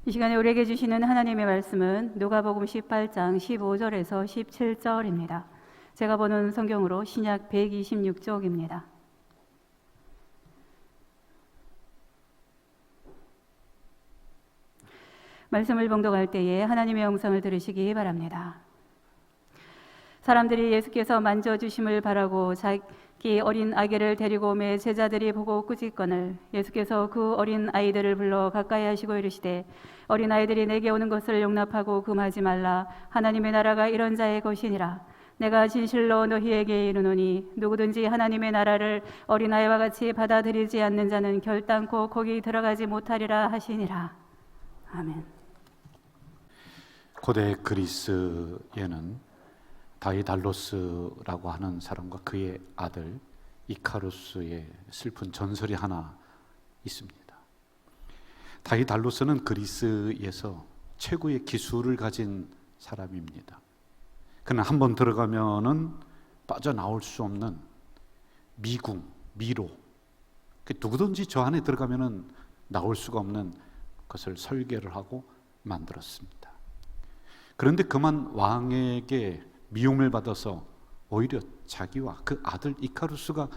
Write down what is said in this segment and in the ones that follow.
이 시간에 우리에게 주시는 하나님의 말씀은 누가복음 18장 15절에서 17절입니다. 제가 보는 성경으로 신약 126쪽입니다. 말씀을 봉독할 때에 하나님의 음성을 들으시기 바랍니다. 사람들이 예수께서 만져주심을 바라고 자기 어린 아기를 데리고 오매 제자들이 보고 꾸짖거늘 예수께서 그 어린 아이들을 불러 가까이 하시고 이르시되 어린 아이들이 내게 오는 것을 용납하고 금하지 말라. 하나님의 나라가 이런 자의 것이니라. 내가 진실로 너희에게 이르노니 누구든지 하나님의 나라를 어린아이와 같이 받아들이지 않는 자는 결단코 거기 들어가지 못하리라 하시니라. 아멘. 고대 그리스에는 다이달로스라고 하는 사람과 그의 아들 이카루스의 슬픈 전설이 하나 있습니다. 다이달로스는 그리스에서 최고의 기술을 가진 사람입니다. 그는 한번 들어가면은 빠져나올 수 없는 미궁, 미로, 누구든지 저 안에 들어가면은 나올 수가 없는 것을 설계를 하고 만들었습니다. 그런데 그만 왕에게 미움을 받아서 오히려 자기와 그 아들 이카루스가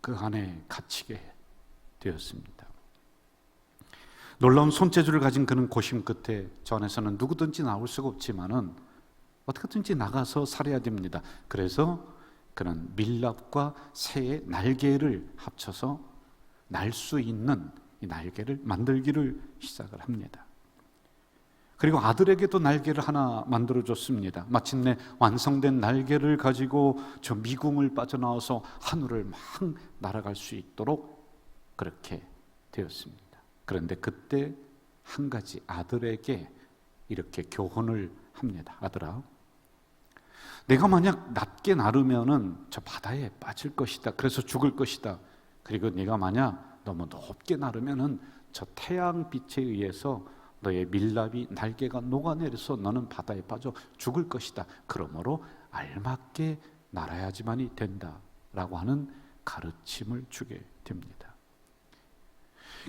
그 안에 갇히게 되었습니다. 놀라운 손재주를 가진 그는 고심 끝에 저 안에서는 누구든지 나올 수가 없지만은 어떻게든지 나가서 살아야 됩니다. 그래서 그는 밀랍과 새의 날개를 합쳐서 날 수 있는 이 날개를 만들기를 시작을 합니다. 그리고 아들에게도 날개를 하나 만들어줬습니다. 마침내 완성된 날개를 가지고 저 미궁을 빠져나와서 하늘을 막 날아갈 수 있도록 그렇게 되었습니다. 그런데 그때 한 가지 아들에게 이렇게 교훈을 합니다. 아들아, 내가 만약 낮게 나르면은 저 바다에 빠질 것이다. 그래서 죽을 것이다. 그리고 네가 만약 너무 높게 나르면은 저 태양빛에 의해서 너의 밀랍이 날개가 녹아내려서 너는 바다에 빠져 죽을 것이다. 그러므로 알맞게 날아야지만이 된다라고 하는 가르침을 주게 됩니다.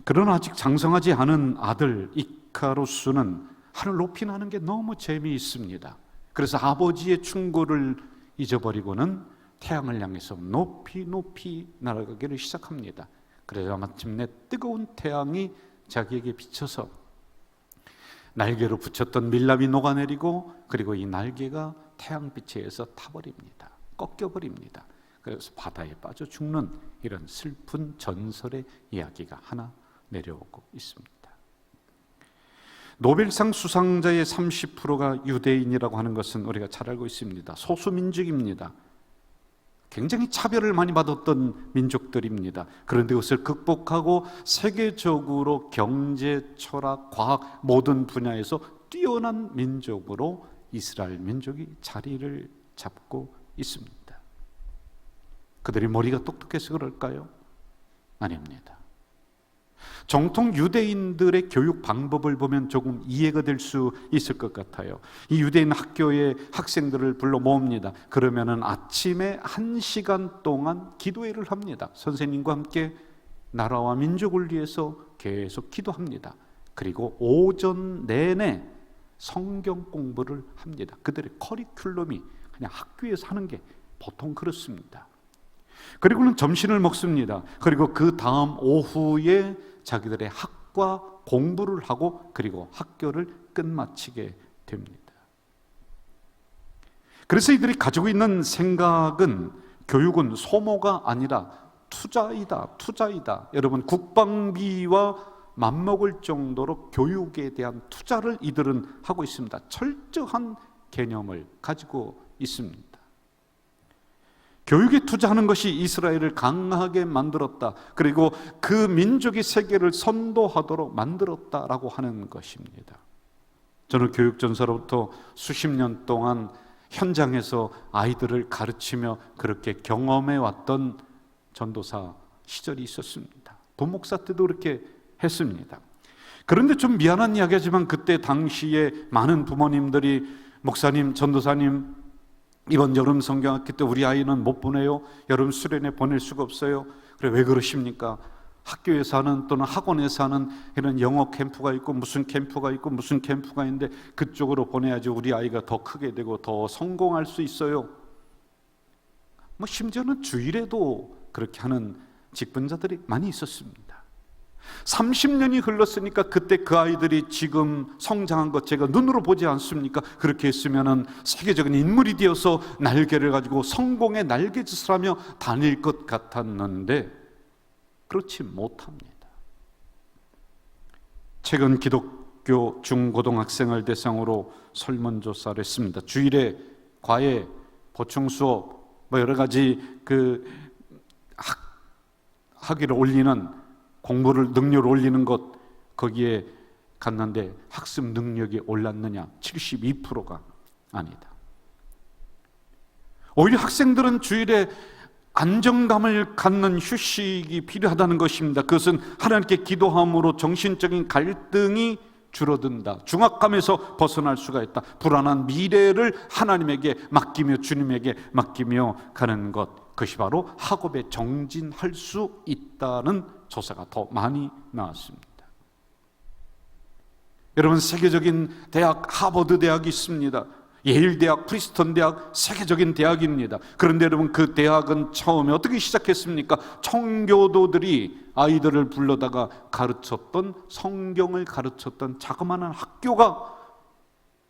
그러나 아직 장성하지 않은 아들 이카루스는 하늘 높이 나는 게 너무 재미있습니다. 그래서 아버지의 충고를 잊어버리고는 태양을 향해서 높이 높이 날아가기를 시작합니다. 그래서 마침내 뜨거운 태양이 자기에게 비쳐서 날개로 붙였던 밀랍이 녹아내리고 그리고 이 날개가 태양빛에 의해서 타버립니다. 꺾여버립니다. 그래서 바다에 빠져 죽는 이런 슬픈 전설의 이야기가 하나 내려오고 있습니다. 노벨상 수상자의 30%가 유대인이라고 하는 것은 우리가 잘 알고 있습니다. 소수민족입니다. 굉장히 차별을 많이 받았던 민족들입니다. 그런데 그것을 극복하고 세계적으로 경제, 철학, 과학 모든 분야에서 뛰어난 민족으로 이스라엘 민족이 자리를 잡고 있습니다. 그들이 머리가 똑똑해서 그럴까요? 아닙니다. 정통 유대인들의 교육 방법을 보면 조금 이해가 될 수 있을 것 같아요. 이 유대인 학교의 학생들을 불러 모읍니다. 그러면은 아침에 1시간 동안 기도회를 합니다. 선생님과 함께 나라와 민족을 위해서 계속 기도합니다. 그리고 오전 내내 성경 공부를 합니다. 그들의 커리큘럼이 그냥 학교에서 하는 게 보통 그렇습니다. 그리고는 점심을 먹습니다. 그리고 그 다음 오후에 자기들의 학과 공부를 하고 그리고 학교를 끝마치게 됩니다. 그래서 이들이 가지고 있는 생각은 교육은 소모가 아니라 투자이다. 여러분, 국방비와 맞먹을 정도로 교육에 대한 투자를 이들은 하고 있습니다. 철저한 개념을 가지고 있습니다. 교육에 투자하는 것이 이스라엘을 강하게 만들었다. 그리고 그 민족이 세계를 선도하도록 만들었다라고 하는 것입니다. 저는 교육전사로부터 수십 년 동안 현장에서 아이들을 가르치며 그렇게 경험해 왔던 전도사 시절이 있었습니다. 도목사 때도 그렇게 했습니다. 그런데 좀 미안한 이야기지만 그때 당시에 많은 부모님들이 목사님, 전도사님, 이번 여름 성경학기 때 우리 아이는 못 보내요. 여름 수련회 보낼 수가 없어요. 그래, 왜 그러십니까? 학교에서 하는 또는 학원에서 하는 이런 영어 캠프가 있고 무슨 캠프가 있고 무슨 캠프가 있는데 그쪽으로 보내야지 우리 아이가 더 크게 되고 더 성공할 수 있어요. 뭐 심지어는 주일에도 그렇게 하는 직분자들이 많이 있었습니다. 30년이 흘렀으니까 그때 그 아이들이 지금 성장한 것 제가 눈으로 보지 않습니까? 그렇게 했으면은 세계적인 인물이 되어서 날개를 가지고 성공의 날개짓을 하며 다닐 것 같았는데 그렇지 못합니다. 최근 기독교 중고등학생을 대상으로 설문조사를 했습니다. 주일에 과외, 보충 수업, 뭐 여러 가지 학위를 올리는 공부를 능력을 올리는 것 거기에 갔는데 학습 능력이 올랐느냐? 72%가 아니다. 오히려 학생들은 주일에 안정감을 갖는 휴식이 필요하다는 것입니다. 그것은 하나님께 기도함으로 정신적인 갈등이 줄어든다. 중압감에서 벗어날 수가 있다. 불안한 미래를 하나님에게 맡기며 주님에게 맡기며 가는 것, 그것이 바로 학업에 정진할 수 있다는 조사가 더 많이 나왔습니다. 여러분, 세계적인 대학 하버드 대학이 있습니다. 예일 대학, 프리스턴 대학, 세계적인 대학입니다. 그런데 여러분, 그 대학은 처음에 어떻게 시작했습니까? 청교도들이 아이들을 불러다가 가르쳤던, 성경을 가르쳤던 자그마한 학교가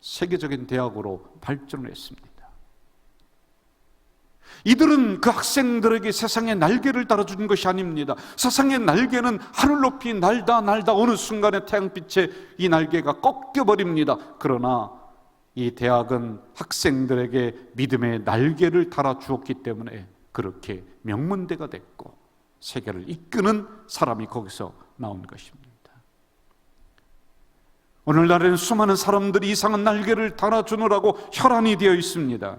세계적인 대학으로 발전을 했습니다. 이들은 그 학생들에게 세상의 날개를 달아준 것이 아닙니다. 세상의 날개는 하늘 높이 날다 어느 순간에 태양빛에 이 날개가 꺾여버립니다. 그러나 이 대학은 학생들에게 믿음의 날개를 달아주었기 때문에 그렇게 명문대가 됐고 세계를 이끄는 사람이 거기서 나온 것입니다. 오늘날에는 수많은 사람들이 이상한 날개를 달아주느라고 혈안이 되어 있습니다.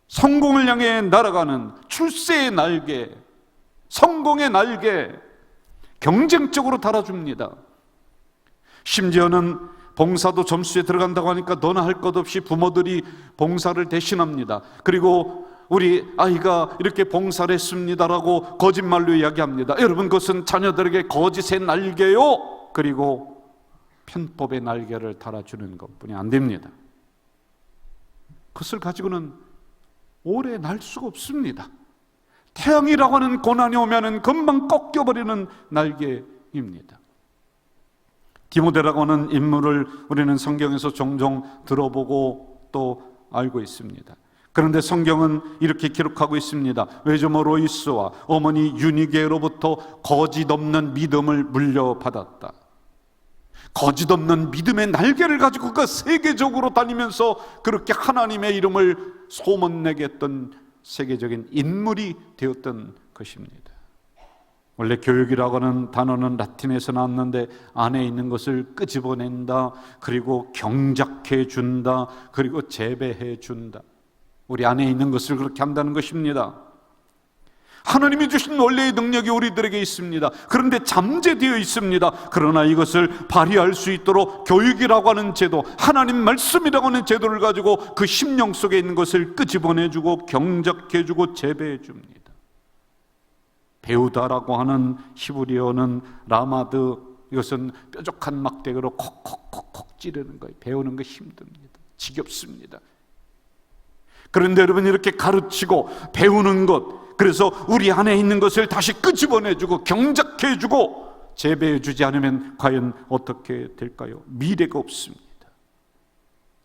성공을 향해 날아가는 출세의 날개, 성공의 날개, 경쟁적으로 달아줍니다. 심지어는 봉사도 점수에 들어간다고 하니까 너나 할 것 없이 부모들이 봉사를 대신합니다. 그리고 우리 아이가 이렇게 봉사를 했습니다라고 거짓말로 이야기합니다. 여러분, 그것은 자녀들에게 거짓의 날개요, 그리고 편법의 날개를 달아주는 것뿐이 안 됩니다. 그것을 가지고는 오래 날 수가 없습니다. 태양이라고 하는 고난이 오면은 금방 꺾여버리는 날개입니다. 디모데라고 하는 인물을 우리는 성경에서 종종 들어보고 또 알고 있습니다. 그런데 성경은 이렇게 기록하고 있습니다. 외조모 로이스와 어머니 유니게로부터 거짓 없는 믿음을 물려받았다. 거짓 없는 믿음의 날개를 가지고 그 세계적으로 다니면서 그렇게 하나님의 이름을 소문내게 했던 세계적인 인물이 되었던 것입니다. 원래 교육이라고 하는 단어는 라틴에서 나왔는데 안에 있는 것을 끄집어낸다, 그리고 경작해 준다, 그리고 재배해 준다. 우리 안에 있는 것을 그렇게 한다는 것입니다. 하나님이 주신 원래의 능력이 우리들에게 있습니다. 그런데 잠재되어 있습니다. 그러나 이것을 발휘할 수 있도록 교육이라고 하는 제도, 하나님 말씀이라고 하는 제도를 가지고 그 심령 속에 있는 것을 끄집어내주고 경작해주고 재배해줍니다. 배우다라고 하는 히브리어는 라마드, 이것은 뾰족한 막대기로 콕콕콕콕 찌르는 거예요. 배우는 거 힘듭니다. 지겹습니다. 그런데 여러분, 이렇게 가르치고 배우는 것, 그래서 우리 안에 있는 것을 다시 끄집어내주고 경작해주고 재배해주지 않으면 과연 어떻게 될까요? 미래가 없습니다.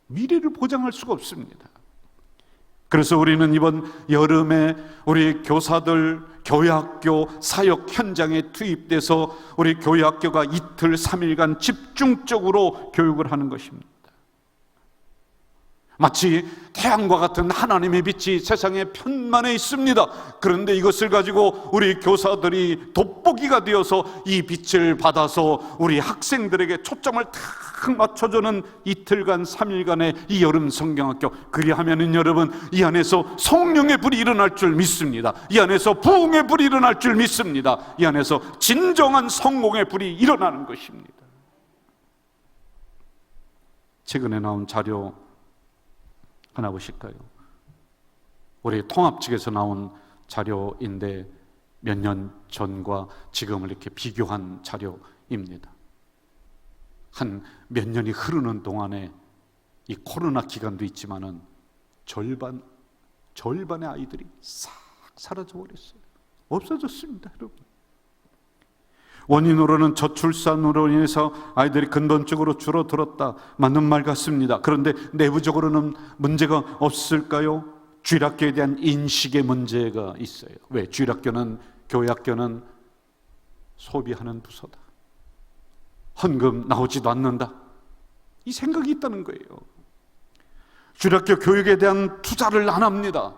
미래를 보장할 수가 없습니다. 그래서 우리는 이번 여름에 우리 교사들 교회학교 사역 현장에 투입돼서 우리 교회학교가 이틀 3일간 집중적으로 교육을 하는 것입니다. 마치 태양과 같은 하나님의 빛이 세상에 편만해 있습니다. 그런데 이것을 가지고 우리 교사들이 돋보기가 되어서 이 빛을 받아서 우리 학생들에게 초점을 탁 맞춰주는 이틀간 3일간의 이 여름 성경학교, 그리하면은 여러분, 이 안에서 성령의 불이 일어날 줄 믿습니다. 이 안에서 부흥의 불이 일어날 줄 믿습니다. 이 안에서 진정한 성공의 불이 일어나는 것입니다. 최근에 나온 자료 하나 보실까요? 우리 통합 측에서 나온 자료인데 몇 년 전과 지금을 이렇게 비교한 자료입니다. 한 몇 년이 흐르는 동안에 이 코로나 기간도 있지만은 절반의 아이들이 싹 사라져 버렸어요. 없어졌습니다, 여러분. 원인으로는 저출산으로 인해서 아이들이 근본적으로 줄어들었다, 맞는 말 같습니다. 그런데 내부적으로는 문제가 없을까요? 주일학교에 대한 인식의 문제가 있어요. 왜? 주일학교는, 교회학교는 소비하는 부서다, 헌금 나오지도 않는다, 이 생각이 있다는 거예요. 주일학교 교육에 대한 투자를 안 합니다.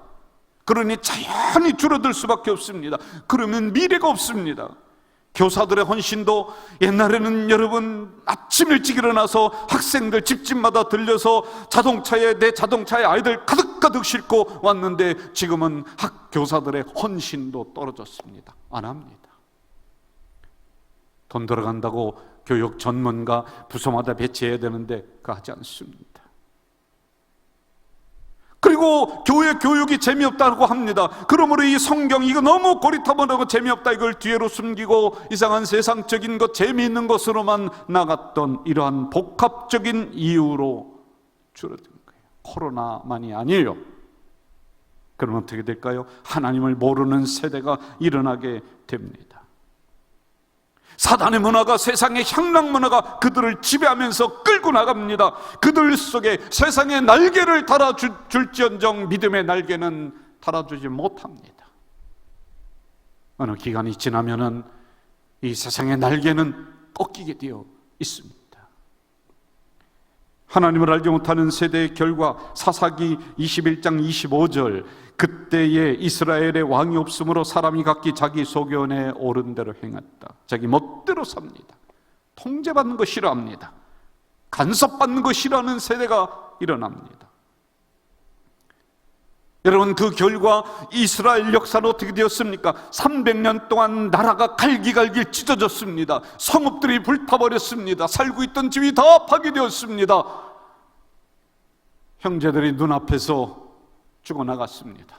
그러니 자연히 줄어들 수밖에 없습니다. 그러면 미래가 없습니다. 교사들의 헌신도, 옛날에는 여러분 아침 일찍 일어나서 학생들 집집마다 들려서 내 자동차에 아이들 가득가득 싣고 왔는데, 지금은 교사들의 헌신도 떨어졌습니다. 안 합니다. 돈 들어간다고 교육 전문가 부서마다 배치해야 되는데 그거 하지 않습니다. 그리고 교회 교육이 재미없다고 합니다. 그러므로 이 성경 이거 너무 고리타분하고 재미없다, 이걸 뒤로 숨기고 이상한 세상적인 것, 재미있는 것으로만 나갔던 이러한 복합적인 이유로 줄어든 거예요. 코로나만이 아니에요. 그럼 어떻게 될까요? 하나님을 모르는 세대가 일어나게 됩니다. 사단의 문화가, 세상의 향락 문화가 그들을 지배하면서 끌고 나갑니다. 그들 속에 세상의 날개를 달아줄지언정 믿음의 날개는 달아주지 못합니다. 어느 기간이 지나면은 이 세상의 날개는 꺾이게 되어 있습니다. 하나님을 알지 못하는 세대의 결과, 사사기 21장 25절, 그때에 이스라엘의 왕이 없으므로 사람이 각기 자기 소견에 옳은 대로 행했다. 자기 멋대로 삽니다. 통제받는 거 싫어합니다. 간섭받는 거 싫어하는 세대가 일어납니다. 여러분, 그 결과 이스라엘 역사는 어떻게 되었습니까? 300년 동안 나라가 갈기갈기 찢어졌습니다. 성읍들이 불타버렸습니다. 살고 있던 집이 다 파괴되었습니다. 형제들이 눈앞에서 죽어나갔습니다.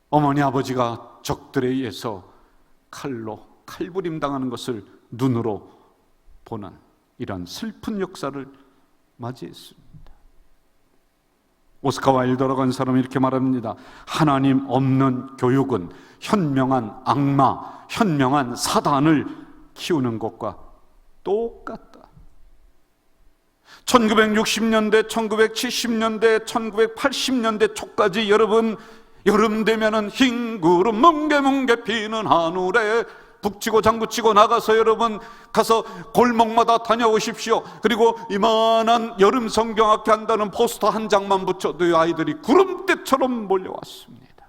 어머니 아버지가 적들에 의해서 칼로 칼부림 당하는 것을 눈으로 보는 이런 슬픈 역사를 맞이했습니다. 오스카 와일드라고 하는 사람이 이렇게 말합니다. 하나님 없는 교육은 현명한 악마, 현명한 사단을 키우는 것과 똑같다. 1960년대, 1970년대, 1980년대 초까지 여러분, 여름 되면은 흰 구름 뭉게뭉게 피는 하늘에 북치고 장구치고 나가서 여러분 가서 골목마다 다녀오십시오. 그리고 이만한 여름 성경학교 한다는 포스터 한 장만 붙여도 아이들이 구름대처럼 몰려왔습니다.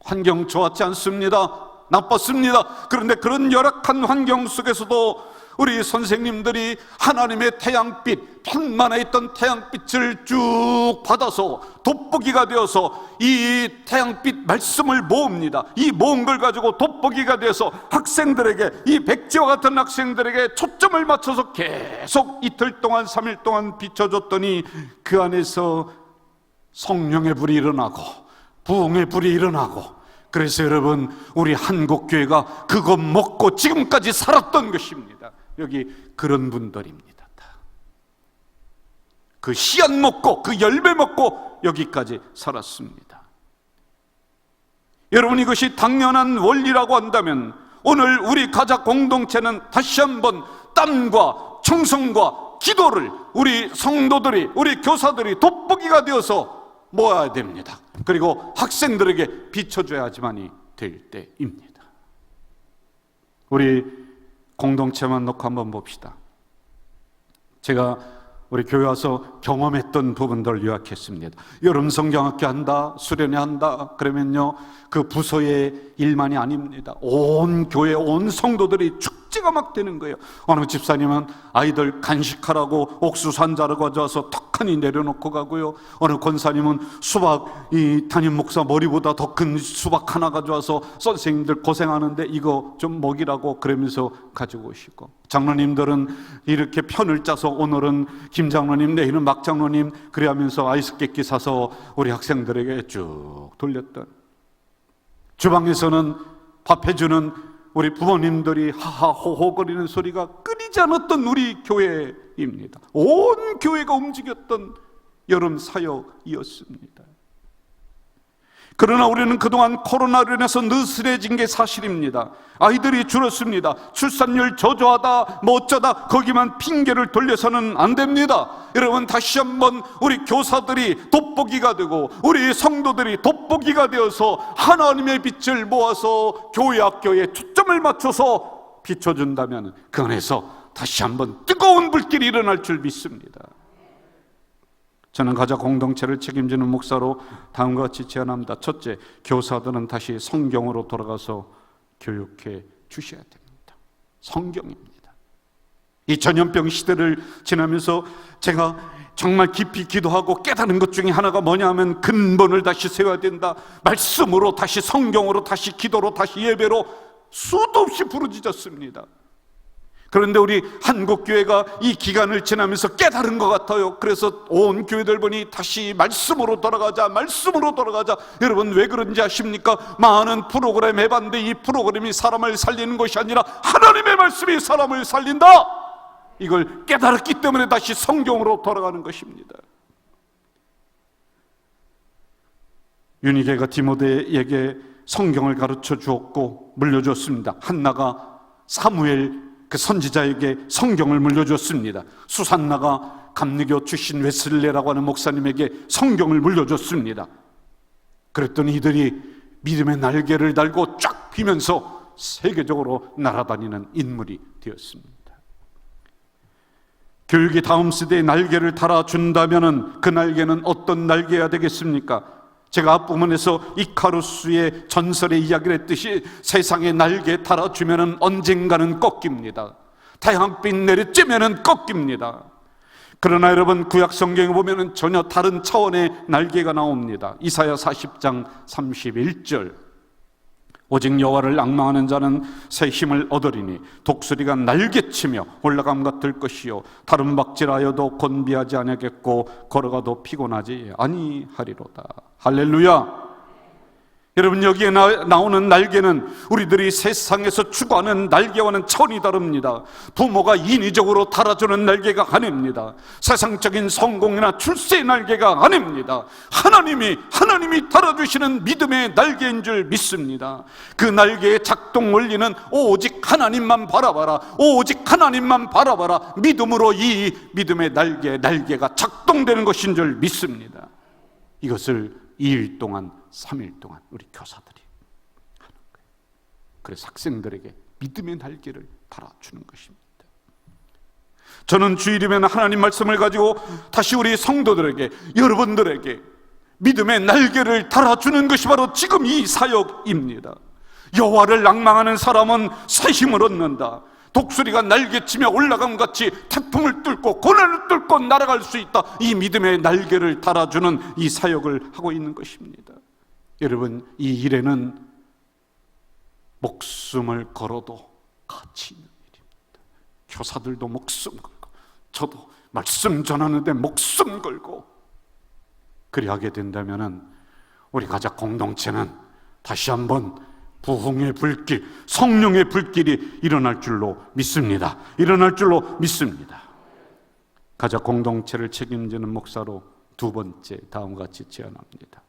환경 좋았지 않습니다. 나빴습니다. 그런데 그런 열악한 환경 속에서도 우리 선생님들이 하나님의 태양빛, 편만에 있던 태양빛을 쭉 받아서 돋보기가 되어서 이 태양빛 말씀을 모읍니다. 이 모은 걸 가지고 돋보기가 되어서 학생들에게, 이 백지와 같은 학생들에게 초점을 맞춰서 계속 이틀 동안 3일 동안 비춰줬더니 그 안에서 성령의 불이 일어나고 부흥의 불이 일어나고, 그래서 여러분 우리 한국교회가 그거 먹고 지금까지 살았던 것입니다. 여기 그런 분들입니다. 그 씨앗 먹고 그 열매 먹고 여기까지 살았습니다. 여러분, 이것이 당연한 원리라고 한다면 오늘 우리 가작 공동체는 다시 한번 땀과 충성과 기도를 우리 성도들이, 우리 교사들이 돋보기가 되어서 모아야 됩니다. 그리고 학생들에게 비춰줘야지만이 될 때입니다. 우리 공동체만 놓고 한번 봅시다. 제가 우리 교회 와서 경험했던 부분들을 요약했습니다. 여름 성경학교 한다, 수련회 한다 그러면요, 그 부서의 일만이 아닙니다. 온 교회, 온 성도들이 축제가 막 되는 거예요. 어느 집사님은 아이들 간식하라고 옥수수 한 자루 가져와서 턱하니 내려놓고 가고요. 어느 권사님은 수박, 이 담임 목사 머리보다 더 큰 수박 하나 가져와서 선생님들 고생하는데 이거 좀 먹이라고 그러면서 가지고 오시고, 장로님들은 이렇게 편을 짜서 오늘은 김 장로님, 내일은 막 장로님 그래 하면서 아이스 깨끼 사서 우리 학생들에게 쭉 돌렸던, 주방에서는 밥 해주는 우리 부모님들이 하하호호거리는 소리가 끊이지 않았던 우리 교회입니다. 온 교회가 움직였던 여름 사역이었습니다. 그러나 우리는 그동안 코로나로 인해서 느슨해진 게 사실입니다. 아이들이 줄었습니다. 출산율 저조하다 뭐 어쩌다 거기만 핑계를 돌려서는 안 됩니다. 여러분, 다시 한번 우리 교사들이 돋보기가 되고 우리 성도들이 돋보기가 되어서 하나님의 빛을 모아서 교회 학교에 초점을 맞춰서 비춰준다면 그 안에서 다시 한번 뜨거운 불길이 일어날 줄 믿습니다. 저는 가족 공동체를 책임지는 목사로 다음과 같이 제안합니다. 첫째, 교사들은 다시 성경으로 돌아가서 교육해 주셔야 됩니다. 성경입니다. 이 전염병 시대를 지나면서 제가 정말 깊이 기도하고 깨달은 것 중에 하나가 뭐냐 하면 근본을 다시 세워야 된다. 말씀으로 다시, 성경으로 다시, 기도로 다시, 예배로 수도 없이 부르짖었습니다. 그런데 우리 한국교회가 이 기간을 지나면서 깨달은 것 같아요. 그래서 온 교회들 보니 다시 말씀으로 돌아가자, 말씀으로 돌아가자. 여러분, 왜 그런지 아십니까? 많은 프로그램 해봤는데 이 프로그램이 사람을 살리는 것이 아니라 하나님의 말씀이 사람을 살린다, 이걸 깨달았기 때문에 다시 성경으로 돌아가는 것입니다. 유니게가 디모데에게 성경을 가르쳐 주었고 물려주었습니다. 한나가 사무엘 그 선지자에게 성경을 물려줬습니다. 수산나가 감리교 출신 웨슬레라고 하는 목사님에게 성경을 물려줬습니다. 그랬더니 이들이 믿음의 날개를 달고 쫙 피면서 세계적으로 날아다니는 인물이 되었습니다. 교육이 다음 세대의 날개를 달아준다면 그 날개는 어떤 날개가 되겠습니까? 제가 앞부분에서 이카루스의 전설의 이야기를 했듯이 세상의 날개 달아주면 언젠가는 꺾입니다. 태양빛 내리쬐면 꺾입니다. 그러나 여러분, 구약 성경에 보면 전혀 다른 차원의 날개가 나옵니다. 이사야 40장 31절, 오직 여호와를 앙망하는 자는 새 힘을 얻으리니 독수리가 날개치며 올라감 같을 것이요 다른 박질하여도 곤비하지 아니하겠고 걸어가도 피곤하지 아니하리로다. 할렐루야. 여러분, 여기에 나오는 날개는 우리들이 세상에서 추구하는 날개와는 차원이 다릅니다. 부모가 인위적으로 달아주는 날개가 아닙니다. 세상적인 성공이나 출세의 날개가 아닙니다. 하나님이 달아주시는 믿음의 날개인 줄 믿습니다. 그 날개의 작동 원리는 오직 하나님만 바라봐라, 오직 하나님만 바라봐라, 믿음으로 이 믿음의 날개가 작동되는 것인 줄 믿습니다. 이것을 2일 동안 3일 동안 우리 교사들이 하는 거예요. 그래서 학생들에게 믿음의 날개를 달아주는 것입니다. 저는 주일이면 하나님 말씀을 가지고 다시 우리 성도들에게, 여러분들에게 믿음의 날개를 달아주는 것이 바로 지금 이 사역입니다. 여호와를 앙망하는 사람은 새 힘을 얻는다. 독수리가 날개치며 올라감 같이 태풍을 뚫고 고난을 뚫고 날아갈 수 있다. 이 믿음의 날개를 달아주는 이 사역을 하고 있는 것입니다. 여러분, 이 일에는 목숨을 걸어도 가치 있는 일입니다. 교사들도 목숨 걸고, 저도 말씀 전하는데 목숨 걸고 그리하게 된다면 우리 가족 공동체는 다시 한번 부흥의 불길, 성령의 불길이 일어날 줄로 믿습니다. 일어날 줄로 믿습니다. 가족 공동체를 책임지는 목사로 두 번째, 다음과 같이 제안합니다.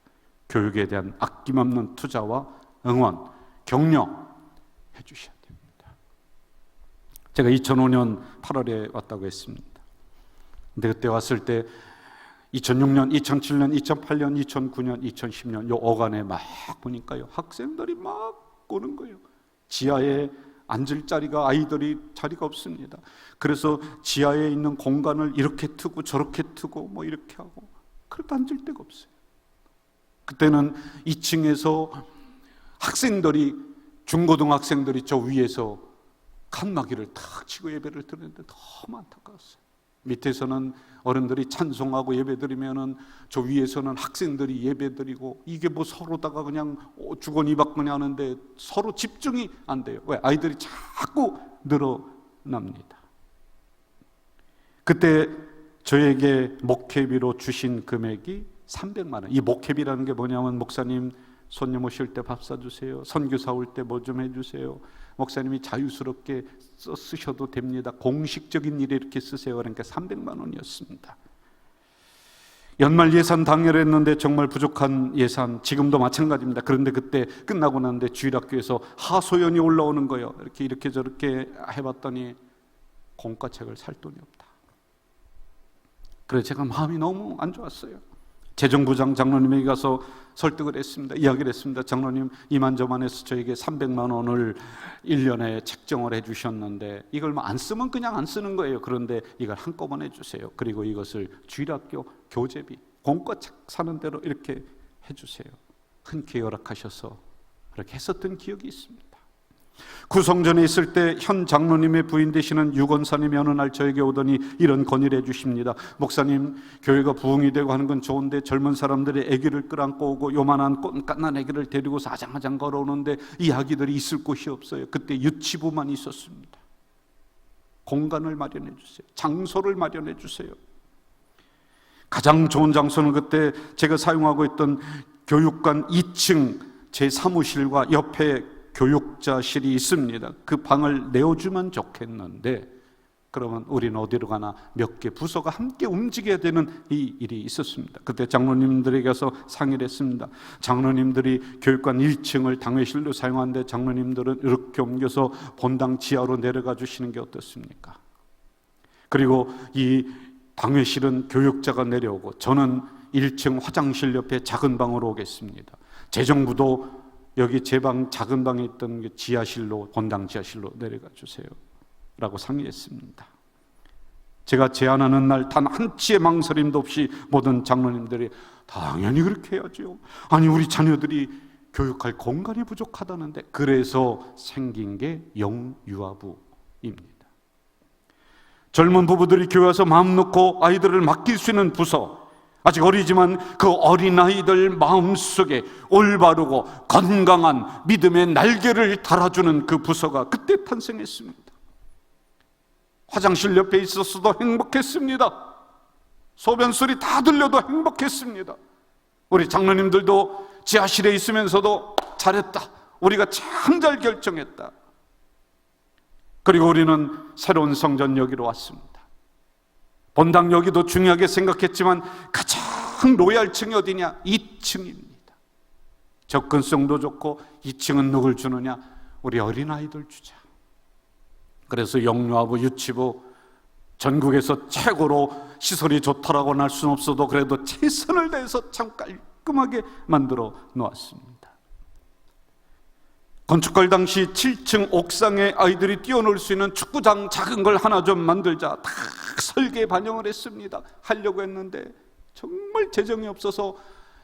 교육에 대한 아낌없는 투자와 응원, 격려해 주셔야 됩니다. 제가 2005년 8월에 왔다고 했습니다. 근데 그때 왔을 때 2006년, 2007년, 2008년, 2009년, 2010년 요 어간에 막 보니까요, 학생들이 막 오는 거예요. 지하에 앉을 자리가, 아이들이 자리가 없습니다. 그래서 지하에 있는 공간을 이렇게 트고 저렇게 트고 뭐 이렇게 하고, 그래도 앉을 데가 없어요. 그때는 2층에서 학생들이, 중고등학생들이 저 위에서 칸막이를 탁 치고 예배를 드리는데 너무 안타까웠어요. 밑에서는 어른들이 찬송하고 예배드리면은 저 위에서는 학생들이 예배드리고, 이게 뭐 서로다가 그냥 주거니 받거니 하는데 서로 집중이 안 돼요. 왜? 아이들이 자꾸 늘어납니다. 그때 저에게 목회비로 주신 금액이 300만 원. 이 목회비라는 게 뭐냐면, 목사님 손님 오실 때 밥 사주세요. 선교사 올 때 뭐 좀 해주세요. 목사님이 자유스럽게 쓰셔도 됩니다. 공식적인 일에 이렇게 쓰세요. 그러니까 300만 원이었습니다. 연말 예산 당열했는데 정말 부족한 예산, 지금도 마찬가지입니다. 그런데 그때 끝나고 났는데 주일학교에서 하소연이 올라오는 거예요. 이렇게 저렇게 해봤더니 공과책을 살 돈이 없다. 그래서 제가 마음이 너무 안 좋았어요. 재정부장 장로님에게 가서 설득을 했습니다. 이야기를 했습니다. 장로님, 이만저만해서 저에게 300만 원을 1년에 책정을 해주셨는데 이걸 뭐 안 쓰면 그냥 안 쓰는 거예요. 그런데 이걸 한꺼번에 해주세요. 그리고 이것을 주일학교 교재비, 공과책 사는 대로 이렇게 해주세요. 흔쾌히 허락하셔서 그렇게 했었던 기억이 있습니다. 구성전에 있을 때 현 장로님의 부인 되시는 유건사님이 어느 날 저에게 오더니 이런 건의를 해주십니다. 목사님, 교회가 부흥이 되고 하는 건 좋은데 젊은 사람들이 아기를 끌어안고 오고 요만한 깐난 아기를 데리고서 아장아장 걸어오는데 이 아기들이 있을 곳이 없어요. 그때 유치부만 있었습니다. 공간을 마련해 주세요. 장소를 마련해 주세요. 가장 좋은 장소는 그때 제가 사용하고 있던 교육관 2층 제 사무실과 옆에 교육자실이 있습니다. 그 방을 내어주면 좋겠는데 그러면 우리는 어디로 가나 몇 개 부서가 함께 움직여야 되는 이 일이 있었습니다. 그때 장로님들에게 가서 상의를 했습니다. 장로님들이 교육관 1층을 당회실로 사용하는데 장로님들은 이렇게 옮겨서 본당 지하로 내려가 주시는 게 어떻습니까? 그리고 이 당회실은 교육자가 내려오고 저는 1층 화장실 옆에 작은 방으로 오겠습니다. 재정부도 여기 제 방 작은 방에 있던 지하실로, 본당 지하실로 내려가 주세요 라고 상의했습니다. 제가 제안하는 날 단 한치의 망설임도 없이 모든 장로님들이 당연히 그렇게 해야죠. 아니 우리 자녀들이 교육할 공간이 부족하다는데. 그래서 생긴 게 영유아부입니다. 젊은 부부들이 교회 와서 마음 놓고 아이들을 맡길 수 있는 부서, 아직 어리지만 그 어린아이들 마음속에 올바르고 건강한 믿음의 날개를 달아주는 그 부서가 그때 탄생했습니다. 화장실 옆에 있었어도 행복했습니다. 소변 소리 다 들려도 행복했습니다. 우리 장로님들도 지하실에 있으면서도 잘했다, 우리가 참 잘 결정했다. 그리고 우리는 새로운 성전 여기로 왔습니다. 본당 여기도 중요하게 생각했지만 가장 로얄층이 어디냐? 2층입니다. 접근성도 좋고 2층은 누굴 주느냐? 우리 어린아이들 주자. 그래서 영유아부, 유치부 전국에서 최고로 시설이 좋다라고는 할 수는 없어도 그래도 최선을 다해서 참 깔끔하게 만들어 놓았습니다. 건축할 당시 7층 옥상에 아이들이 뛰어놀 수 있는 축구장 작은 걸 하나 좀 만들자 다 설계 반영을 했습니다. 하려고 했는데 정말 재정이 없어서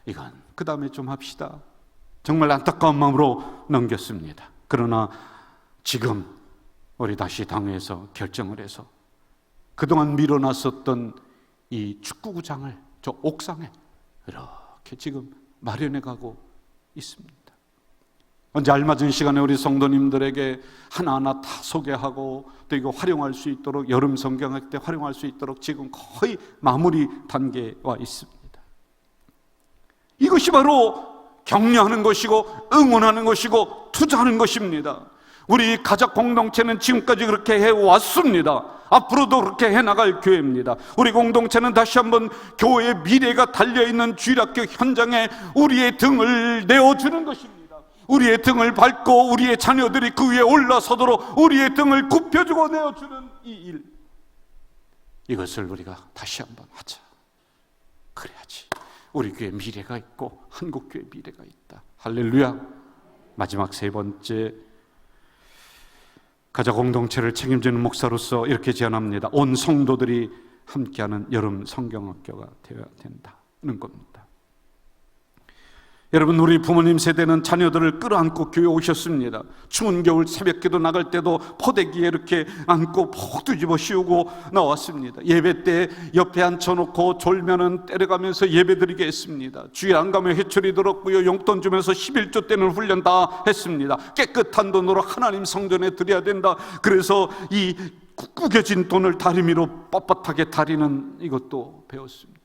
이건 그 다음에 좀 합시다, 정말 안타까운 마음으로 넘겼습니다. 그러나 지금 우리 다시 당회에서 결정을 해서 그동안 미뤄놨었던 이 축구구장을 저 옥상에 이렇게 지금 마련해 가고 있습니다. 언제 알맞은 시간에 우리 성도님들에게 하나하나 다 소개하고 또 이거 활용할 수 있도록, 여름 성경학 때 활용할 수 있도록 지금 거의 마무리 단계에 와 있습니다. 이것이 바로 격려하는 것이고 응원하는 것이고 투자하는 것입니다. 우리 가족 공동체는 지금까지 그렇게 해왔습니다. 앞으로도 그렇게 해나갈 교회입니다. 우리 공동체는 다시 한번 교회의 미래가 달려있는 주일학교 현장에 우리의 등을 내어주는 것입니다. 우리의 등을 밟고 우리의 자녀들이 그 위에 올라서도록 우리의 등을 굽혀주고 내어주는 이 일, 이것을 우리가 다시 한번 하자. 그래야지 우리 교회 미래가 있고 한국교회 미래가 있다. 할렐루야. 마지막 세 번째, 가족 공동체를 책임지는 목사로서 이렇게 제안합니다. 온 성도들이 함께하는 여름 성경학교가 되어야 된다는 겁니다. 여러분, 우리 부모님 세대는 자녀들을 끌어안고 교회 오셨습니다. 추운 겨울 새벽기도 나갈 때도 포대기에 이렇게 안고 푹 뒤집어 씌우고 나왔습니다. 예배 때 옆에 앉혀놓고 졸면은 때려가면서 예배드리게 했습니다. 주일 안 가면 회초리 들었고요, 용돈 주면서 11조 때는 훈련 다 했습니다. 깨끗한 돈으로 하나님 성전에 드려야 된다. 그래서 이 구겨진 돈을 다리미로 뻣뻣하게 다리는 이것도 배웠습니다.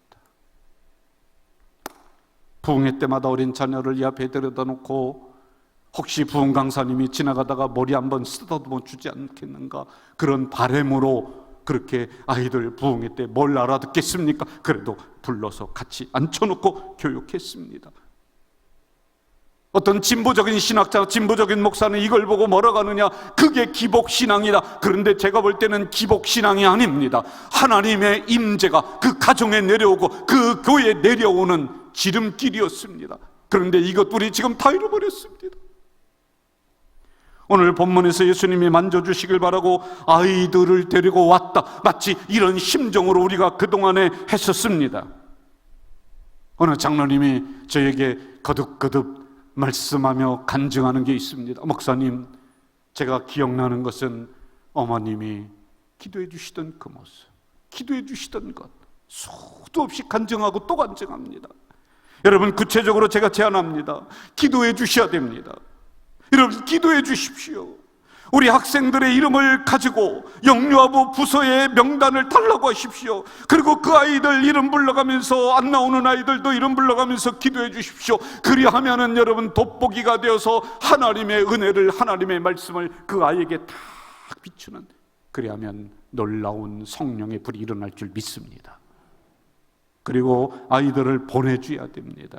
부흥회 때마다 어린 자녀를 이 앞에 데려다 놓고 혹시 부흥 강사님이 지나가다가 머리 한번 쓰다듬어 주지 않겠는가, 그런 바람으로 그렇게 아이들 부흥회 때 뭘 알아듣겠습니까? 그래도 불러서 같이 앉혀놓고 교육했습니다. 어떤 진보적인 신학자, 진보적인 목사는 이걸 보고 뭐라고 하느냐, 그게 기복신앙이다. 그런데 제가 볼 때는 기복신앙이 아닙니다. 하나님의 임재가 그 가정에 내려오고 그 교회에 내려오는 지름길이었습니다. 그런데 이것 우리 지금 다 잃어버렸습니다. 오늘 본문에서 예수님이 만져주시길 바라고 아이들을 데리고 왔다, 마치 이런 심정으로 우리가 그동안에 했었습니다. 어느 장로님이 저에게 거듭거듭 말씀하며 간증하는 게 있습니다. 목사님, 제가 기억나는 것은 어머님이 기도해 주시던 그 모습, 기도해 주시던 것, 수도 없이 간증하고 또 간증합니다. 여러분, 구체적으로 제가 제안합니다. 기도해 주셔야 됩니다. 여러분, 기도해 주십시오. 우리 학생들의 이름을 가지고 영유아부 부서에 명단을 달라고 하십시오. 그리고 그 아이들 이름 불러가면서, 안 나오는 아이들도 이름 불러가면서 기도해 주십시오. 그리하면은 여러분, 돋보기가 되어서 하나님의 은혜를, 하나님의 말씀을 그 아이에게 다 비추는, 그리하면 놀라운 성령의 불이 일어날 줄 믿습니다. 그리고 아이들을 보내줘야 됩니다.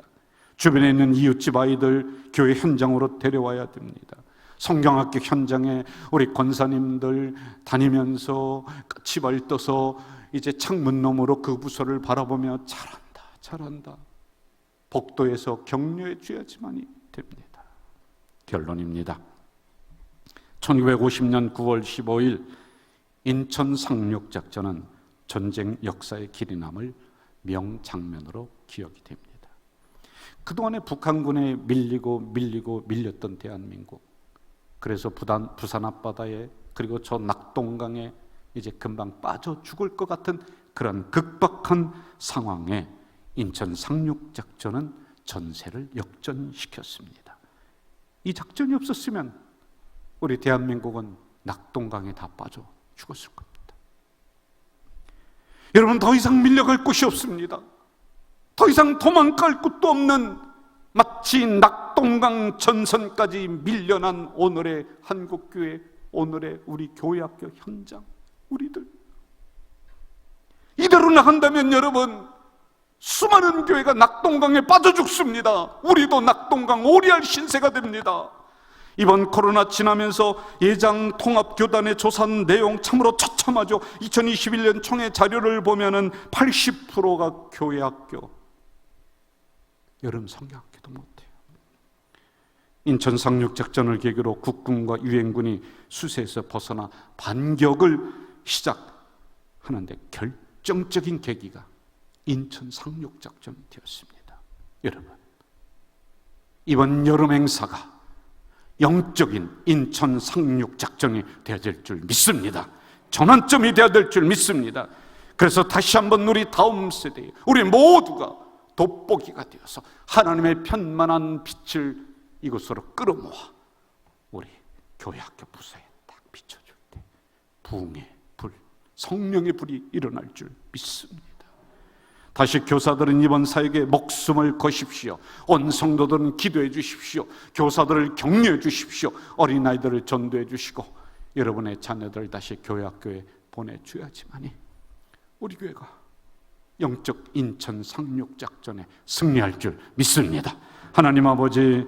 주변에 있는 이웃집 아이들 교회 현장으로 데려와야 됩니다. 성경학교 현장에 우리 권사님들 다니면서 치발 떠서 이제 창문 너머로 그 부서를 바라보며 잘한다, 잘한다, 복도에서 격려해 줘야지만이 됩니다. 결론입니다. 1950년 9월 15일 인천 상륙작전은 전쟁 역사의 길이 남을 명장면으로 기억이 됩니다. 그동안에 북한군에 밀렸던 대한민국, 그래서 부산 앞바다에, 그리고 저 낙동강에 이제 금방 빠져 죽을 것 같은 그런 극박한 상황에 인천 상륙작전은 전세를 역전시켰습니다. 이 작전이 없었으면 우리 대한민국은 낙동강에 다 빠져 죽었을 겁니다. 여러분, 더 이상 밀려갈 곳이 없습니다. 더 이상 도망갈 곳도 없는, 마치 낙동강 전선까지 밀려난 오늘의 한국교회, 오늘의 우리 교회학교 현장, 우리들 이대로 나간다면 여러분, 수많은 교회가 낙동강에 빠져 죽습니다. 우리도 낙동강 오리알 신세가 됩니다. 이번 코로나 지나면서 예장 통합교단의 조사한 내용 참으로 처참하죠. 2021년 총회 자료를 보면은 80%가 교회학교, 여름 성경학교도 못해요. 인천 상륙작전을 계기로 국군과 유엔군이 수세에서 벗어나 반격을 시작하는데 결정적인 계기가 인천 상륙작전이 되었습니다. 여러분, 이번 여름 행사가 영적인 인천 상륙작전이 되어야 될 줄 믿습니다. 전환점이 되어야 될 줄 믿습니다. 그래서 다시 한번 우리 다음 세대, 우리 모두가 돋보기가 되어서 하나님의 편만한 빛을 이곳으로 끌어모아 우리 교회학교 부서에 딱 비춰줄 때 부흥의 불, 성령의 불이 일어날 줄 믿습니다. 다시 교사들은 이번 사역에 목숨을 거십시오. 온 성도들은 기도해 주십시오. 교사들을 격려해 주십시오. 어린아이들을 전도해 주시고 여러분의 자녀들 다시 교회학교에 보내줘야지만이 우리 교회가 영적 인천 상륙작전에 승리할 줄 믿습니다. 하나님 아버지,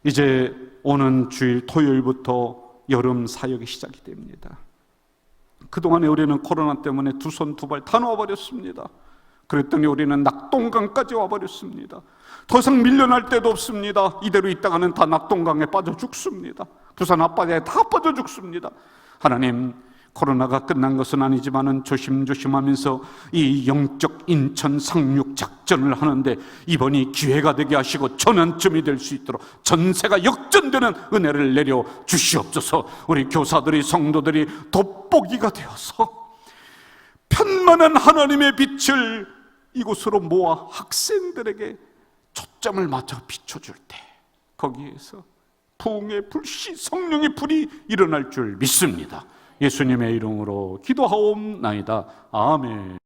이제 오는 주일 토요일부터 여름 사역이 시작이 됩니다. 그동안에 우리는 코로나 때문에 두 손 두 발 다 놓아버렸습니다. 그랬더니 우리는 낙동강까지 와버렸습니다. 더 이상 밀려날 데도 없습니다. 이대로 있다가는 다 낙동강에 빠져 죽습니다. 부산 앞바다에 다 빠져 죽습니다. 하나님, 코로나가 끝난 것은 아니지만은 조심조심하면서 이 영적 인천 상륙 작전을 하는데 이번이 기회가 되게 하시고 전환점이 될 수 있도록 전세가 역전되는 은혜를 내려 주시옵소서. 우리 교사들이, 성도들이 돋보기가 되어서 편만한 하나님의 빛을 이곳으로 모아 학생들에게 초점을 맞춰 비춰줄 때 거기에서 부흥의 불씨, 성령의 불이 일어날 줄 믿습니다. 예수님의 이름으로 기도하옵나이다. 아멘.